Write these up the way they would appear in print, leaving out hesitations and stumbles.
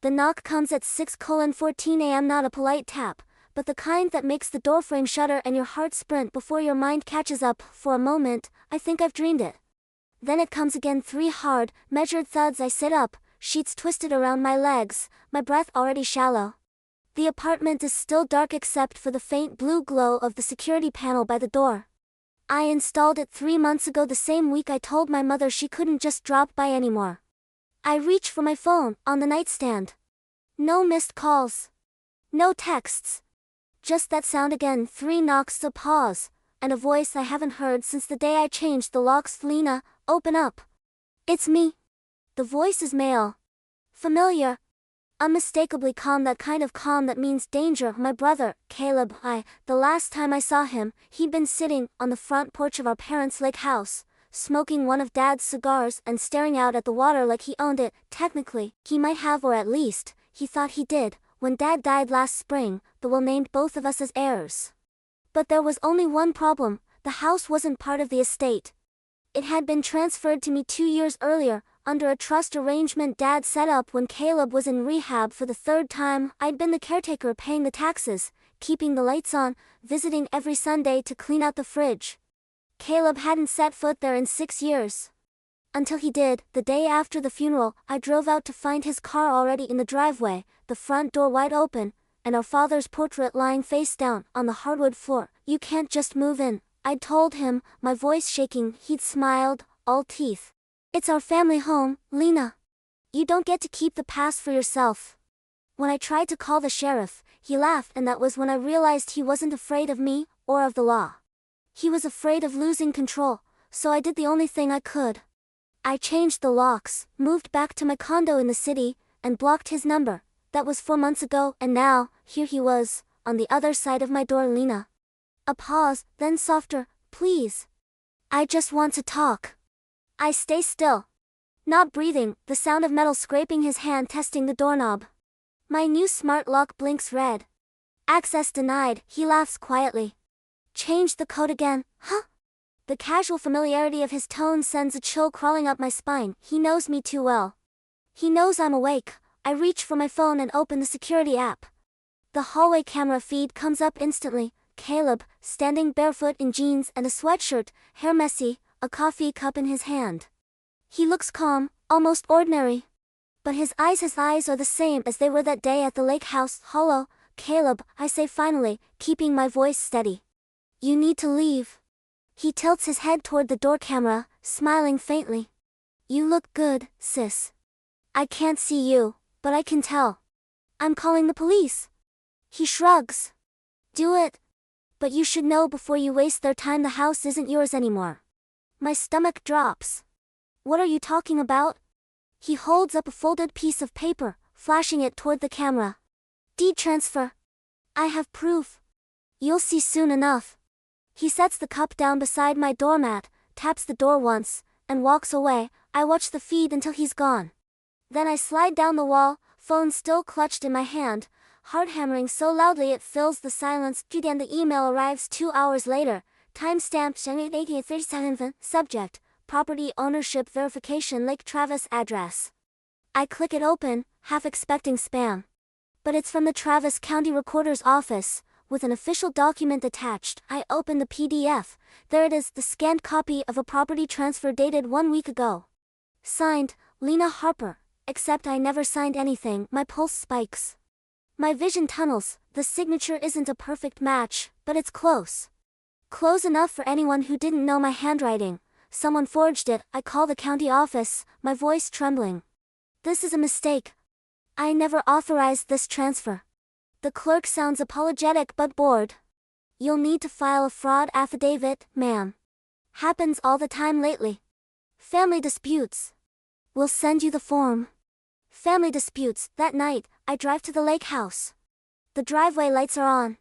The knock comes at 6:14 a.m. Not a polite tap, but the kind that makes the doorframe shudder and your heart sprint before your mind catches up. For a moment, I think I've dreamed it. Then it comes again, 3 hard, measured thuds. I sit up, sheets twisted around my legs, my breath already shallow. The apartment is still dark except for the faint blue glow of the security panel by the door. I installed it 3 months ago, the same week I told my mother she couldn't just drop by anymore. I reach for my phone, on the nightstand. No missed calls. No texts. Just that sound again, 3 knocks, a pause, and a voice I haven't heard since the day I changed the locks. Lena, open up. It's me. The voice is male. Familiar. Unmistakably calm, that kind of calm that means danger. My brother, Caleb. The last time I saw him, he'd been sitting on the front porch of our parents' lake house, smoking one of Dad's cigars and staring out at the water like he owned it. Technically, he might have, or at least, he thought he did, when Dad died last spring. The will named both of us as heirs. But there was only one problem: the house wasn't part of the estate. It had been transferred to me 2 years earlier, under a trust arrangement Dad set up when Caleb was in rehab for the 3rd time. I'd been the caretaker, paying the taxes, keeping the lights on, visiting every Sunday to clean out the fridge. Caleb hadn't set foot there in 6 years. Until he did. The day after the funeral, I drove out to find his car already in the driveway, the front door wide open, and our father's portrait lying face down on the hardwood floor. You can't just move in, I'd told him, my voice shaking. He'd smiled, all teeth. It's our family home, Lena. You don't get to keep the past for yourself. When I tried to call the sheriff, he laughed, and that was when I realized he wasn't afraid of me, or of the law. He was afraid of losing control, so I did the only thing I could. I changed the locks, moved back to my condo in the city, and blocked his number. That was 4 months ago, and now, here he was, on the other side of my door. Lena. A pause, then softer, please. I just want to talk. I stay still. Not breathing, the sound of metal scraping, his hand testing the doorknob. My new smart lock blinks red. Access denied. He laughs quietly. Change the code again, huh? The casual familiarity of his tone sends a chill crawling up my spine. He knows me too well. He knows I'm awake. I reach for my phone and open the security app. The hallway camera feed comes up instantly. Caleb, standing barefoot in jeans and a sweatshirt, hair messy, a coffee cup in his hand. He looks calm, almost ordinary. But his eyes are the same as they were that day at the lake house. Hollow. Caleb, I say finally, keeping my voice steady. You need to leave. He tilts his head toward the door camera, smiling faintly. You look good, sis. I can't see you, but I can tell. I'm calling the police. He shrugs. Do it. But you should know before you waste their time, the house isn't yours anymore. My stomach drops. What are you talking about? He holds up a folded piece of paper, flashing it toward the camera. Deed transfer. I have proof. You'll see soon enough. He sets the cup down beside my doormat, taps the door once, and walks away. I watch the feed until he's gone. Then I slide down the wall, phone still clutched in my hand, heart hammering so loudly it fills the silence. And the email arrives 2 hours later, timestamped January 1837. Subject: Property Ownership Verification, Lake Travis address. I click it open, half expecting spam. But it's from the Travis County Recorder's Office, with an official document attached. I open the PDF. There it is, the scanned copy of a property transfer dated 1 week ago. Signed, Lena Harper. Except I never signed anything. My pulse spikes. My vision tunnels. The signature isn't a perfect match, but it's close. Close enough for anyone who didn't know my handwriting. Someone forged it. I call the county office, my voice trembling. This is a mistake. I never authorized this transfer. The clerk sounds apologetic but bored. You'll need to file a fraud affidavit, ma'am. Happens all the time lately. Family disputes. We'll send you the form. Family disputes. That night, I drive to the lake house. The driveway lights are on.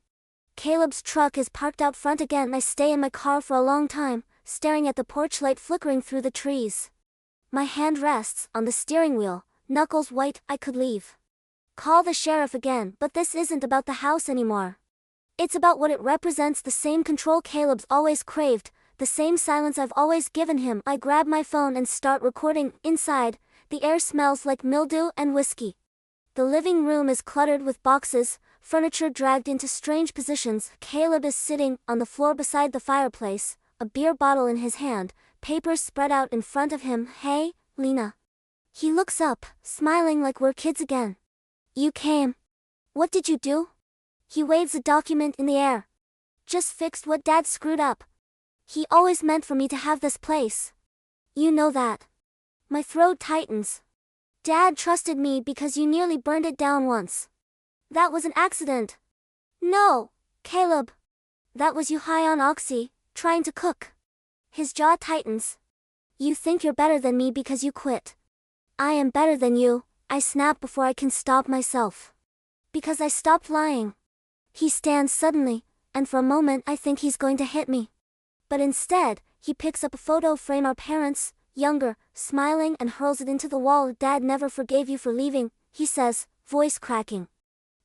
Caleb's truck is parked out front again. I stay in my car for a long time, staring at the porch light flickering through the trees. My hand rests on the steering wheel, knuckles white. I could leave. Call the sheriff again, but this isn't about the house anymore. It's about what it represents, the same control Caleb's always craved, the same silence I've always given him. I grab my phone and start recording. Inside, the air smells like mildew and whiskey. The living room is cluttered with boxes, furniture dragged into strange positions. Caleb is sitting on the floor beside the fireplace, a beer bottle in his hand, papers spread out in front of him. "Hey, Lena." He looks up, smiling like we're kids again. "You came. What did you do?" He waves a document in the air. "Just fixed what Dad screwed up. He always meant for me to have this place. You know that." My throat tightens. "Dad trusted me because you nearly burned it down once. That was an accident." "No, Caleb. That was you high on oxy, trying to cook." His jaw tightens. "You think you're better than me because you quit." "I am better than you," I snap before I can stop myself. "Because I stopped lying." He stands suddenly, and for a moment I think he's going to hit me. But instead, he picks up a photo frame our parents, younger, smiling, and hurls it into the wall. "Dad never forgave you for leaving," he says, voice cracking.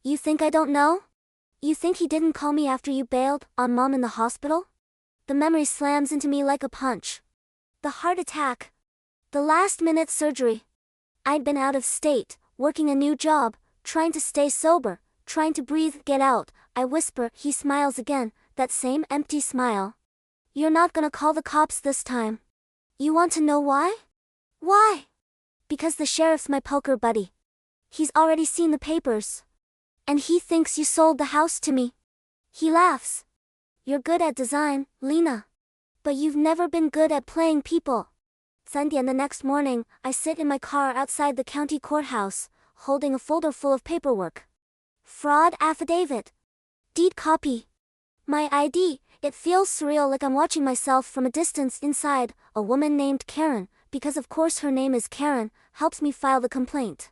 "You think I don't know? You think he didn't call me after you bailed on Mom in the hospital?" The memory slams into me like a punch. The heart attack. The last-minute surgery. I'd been out of state, working a new job, trying to stay sober, trying to breathe. "Get out," I whisper. He smiles again, that same empty smile. "You're not gonna call the cops this time." "You want to know why?" "Why?" "Because the sheriff's my poker buddy. He's already seen the papers. And he thinks you sold the house to me." He laughs. "You're good at design, Lena. But you've never been good at playing people." 10 the next morning, I sit in my car outside the county courthouse, holding a folder full of paperwork. Fraud affidavit. Deed copy. My ID. It feels surreal, like I'm watching myself from a distance. Inside, a woman named Karen, because of course her name is Karen, helps me file the complaint.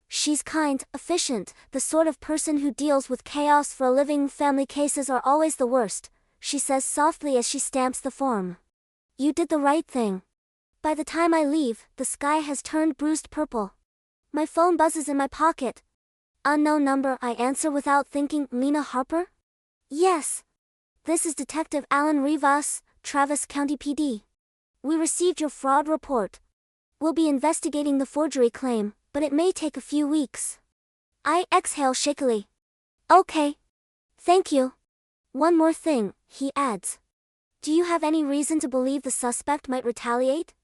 She's kind, efficient, the sort of person who deals with chaos for a living. "Family cases are always the worst," she says softly as she stamps the form. "You did the right thing." By the time I leave, the sky has turned bruised purple. My phone buzzes in my pocket. Unknown number. I answer without thinking. "Lena Harper?" "Yes. This is Detective Alan Rivas, Travis County PD. We received your fraud report. We'll be investigating the forgery claim, but it may take a few weeks." I exhale shakily. "Okay. Thank you. One more thing," he adds. "Do you have any reason to believe the suspect might retaliate?"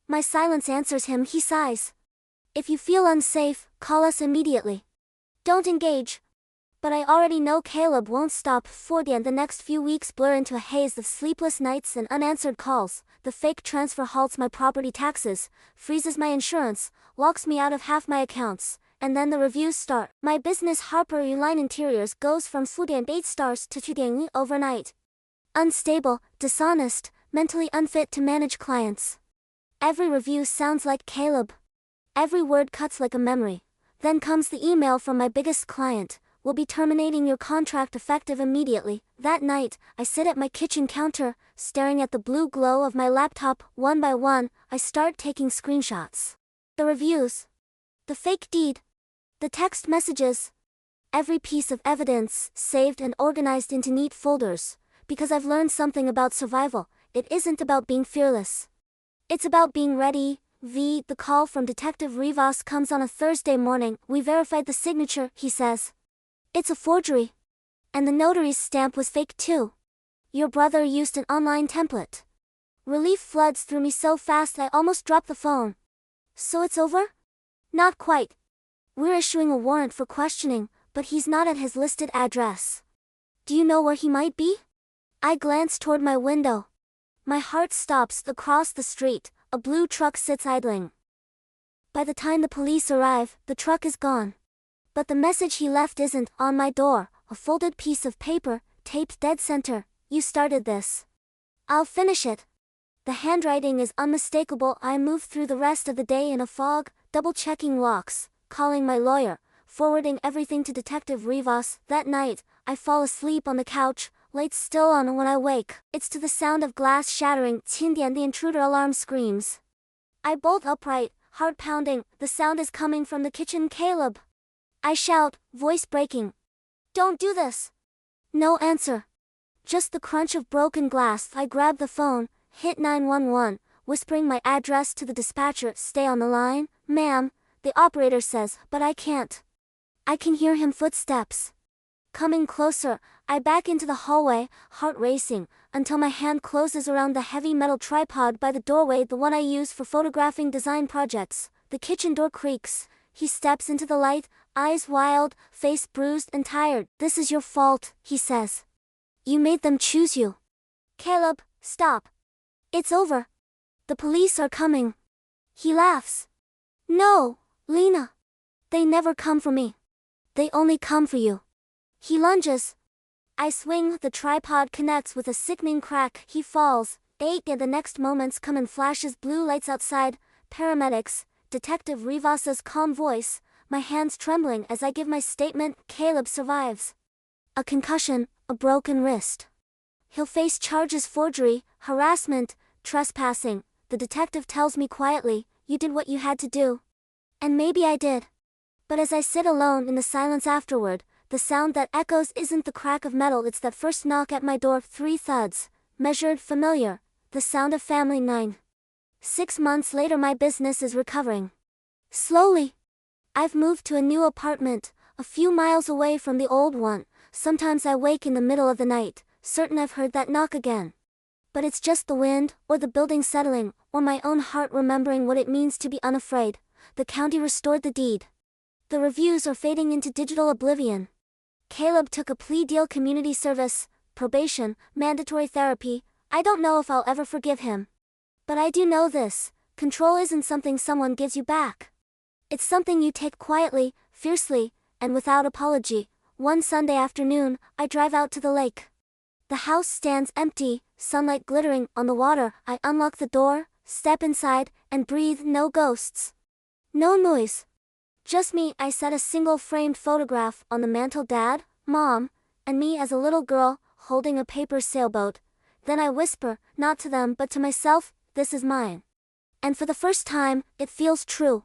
My silence answers him. He sighs. "If you feel unsafe, call us immediately. Don't engage." But I already know Caleb won't stop. 40 and the next few weeks blur into a haze of sleepless nights and unanswered calls. The fake transfer halts my property taxes, freezes my insurance, locks me out of half my accounts, and then the reviews start. My business Harper Line Interiors goes from 8 stars to 2 overnight. Unstable, dishonest, mentally unfit to manage clients. Every review sounds like Caleb. Every word cuts like a memory. Then comes the email from my biggest client. "We'll be terminating your contract effective immediately." That night, I sit at my kitchen counter, staring at the blue glow of my laptop. One by one, I start taking screenshots. The reviews. The fake deed. The text messages. Every piece of evidence, saved and organized into neat folders. Because I've learned something about survival. It isn't about being fearless. It's about being ready. The call from Detective Rivas comes on a Thursday morning. "We verified the signature," he says. "It's a forgery. And the notary's stamp was fake too. Your brother used an online template." Relief floods through me so fast I almost drop the phone. "So it's over?" "Not quite. We're issuing a warrant for questioning, but he's not at his listed address." "Do you know where he might be?" I glance toward my window. My heart stops. Across the street, a blue truck sits idling. By the time the police arrive, the truck is gone. But the message he left isn't. On my door, a folded piece of paper, taped dead center. "You started this. I'll finish it." The handwriting is unmistakable. I move through the rest of the day in a fog, double-checking locks, calling my lawyer, forwarding everything to Detective Rivas. That night, I fall asleep on the couch, lights still on. When I wake, it's to the sound of glass shattering. And the intruder alarm screams. I bolt upright, heart pounding. The sound is coming from the kitchen. "Caleb!" I shout, voice breaking. "Don't do this!" No answer. Just the crunch of broken glass. I grab the phone, hit 911, whispering my address to the dispatcher. "Stay on the line, ma'am," the operator says, "but I can't." I can hear him footsteps. Coming closer, I back into the hallway, heart racing, until my hand closes around the heavy metal tripod by the doorway, the one I use for photographing design projects. The kitchen door creaks. He steps into the light, eyes wild, face bruised and tired. "This is your fault," he says. "You made them choose you." "Caleb, stop. It's over. The police are coming." He laughs. "No, Lena. They never come for me. They only come for you." He lunges. I swing, the tripod connects with a sickening crack. He falls. And the next moments come in flashes, blue lights outside, paramedics, Detective Rivasa's calm voice, my hands trembling as I give my statement. Caleb survives. A concussion, a broken wrist. He'll face charges: forgery, harassment, trespassing. The detective tells me quietly, "You did what you had to do." And maybe I did. But as I sit alone in the silence afterward, the sound that echoes isn't the crack of metal, it's that first knock at my door. 3 thuds, measured, familiar, the sound of family. 9. 6 months later, my business is recovering. Slowly. I've moved to a new apartment, a few miles away from the old one. Sometimes I wake in the middle of the night, certain I've heard that knock again. But it's just the wind, or the building settling, or my own heart remembering what it means to be unafraid. The county restored the deed. The reviews are fading into digital oblivion. Caleb took a plea deal: community service, probation, mandatory therapy. I don't know if I'll ever forgive him. But I do know this: control isn't something someone gives you back. It's something you take quietly, fiercely, and without apology. One Sunday afternoon, I drive out to the lake. The house stands empty, sunlight glittering on the water. I unlock the door, step inside, and breathe. No ghosts. No noise. Just me. I set a single framed photograph on the mantel: Dad, Mom, and me as a little girl, holding a paper sailboat. Then I whisper, not to them but to myself, "This is mine." And for the first time, it feels true.